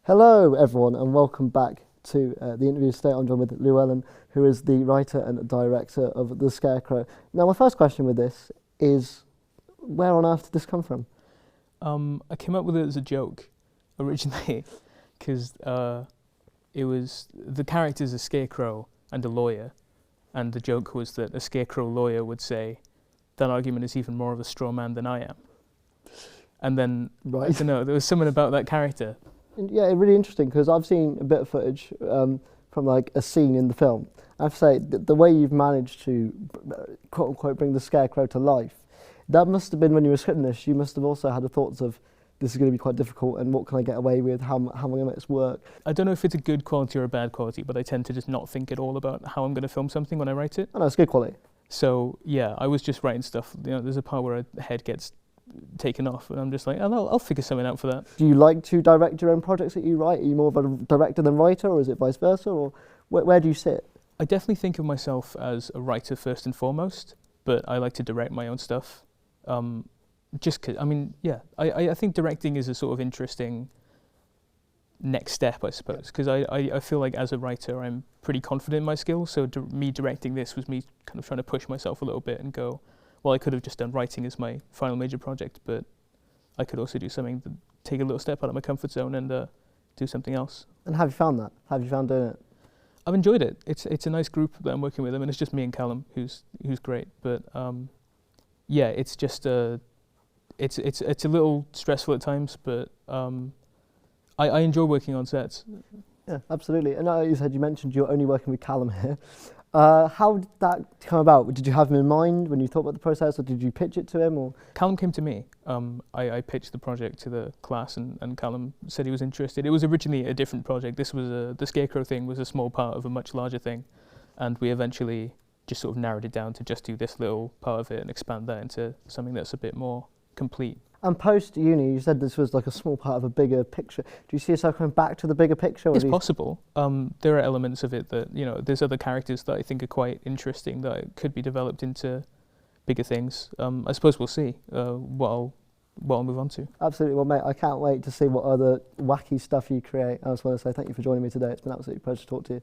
Hello everyone and welcome back to the interview today. I'm joined with Llywelyn, who is the writer and director of The Scarecrow. Now my first question with this is, where on earth did this come from? I came up with it as a joke originally because it was the character's a scarecrow and a lawyer, and the joke was that a scarecrow lawyer would say that argument is even more of a straw man than I am. And then, I don't know, there was something about that character. Yeah, really interesting, because I've seen a bit of footage from like a scene in the film. I have to say, the way you've managed to quote unquote bring the Scarecrow to life, that must have been, when you were scripting this, you must have also had the thoughts of, this is going to be quite difficult and what can I get away with, how am I going to make this work? I don't know if it's a good quality or a bad quality, but I tend to just not think at all about how I'm going to film something when I write it. Oh no, it's good quality. So yeah, I was just writing stuff, you know, there's a part where a head gets taken off and I'm just like, oh, I'll figure something out for that. Do you like to direct your own projects that you write? Are you more of a director than writer, or is it vice versa, or where do you sit? I definitely think of myself as a writer first and foremost, but I like to direct my own stuff. Just cause, I mean, yeah, I think directing is a sort of interesting next step, I suppose, because I feel like as a writer I'm pretty confident in my skills, so me directing this was me kind of trying to push myself a little bit and go, well, I could have just done writing as my final major project, but I could also do something to take a little step out of my comfort zone and do something else. And have you found that? Have you found doing it? I've enjoyed it. It's a nice group that I'm working with. I mean, it's just me and Callum, who's great. But yeah, it's just it's a little stressful at times, but I enjoy working on sets. Yeah, absolutely. And you mentioned you're only working with Callum here. How did that come about? Did you have him in mind when you thought about the process, or did you pitch it to him? Or Callum came to me. I pitched the project to the class, and Callum said he was interested. It was originally a different project. This was the Scarecrow thing was a small part of a much larger thing, and we eventually just sort of narrowed it down to just do this little part of it and expand that into something that's a bit more complete. And post-uni, you said this was like a small part of a bigger picture. Do you see yourself coming back to the bigger picture? It's possible. There are elements of it that, you know, there's other characters that I think are quite interesting that could be developed into bigger things. I suppose we'll see what I'll move on to. Absolutely. Well, mate, I can't wait to see what other wacky stuff you create. I just want to say thank you for joining me today. It's been an absolute pleasure to talk to you.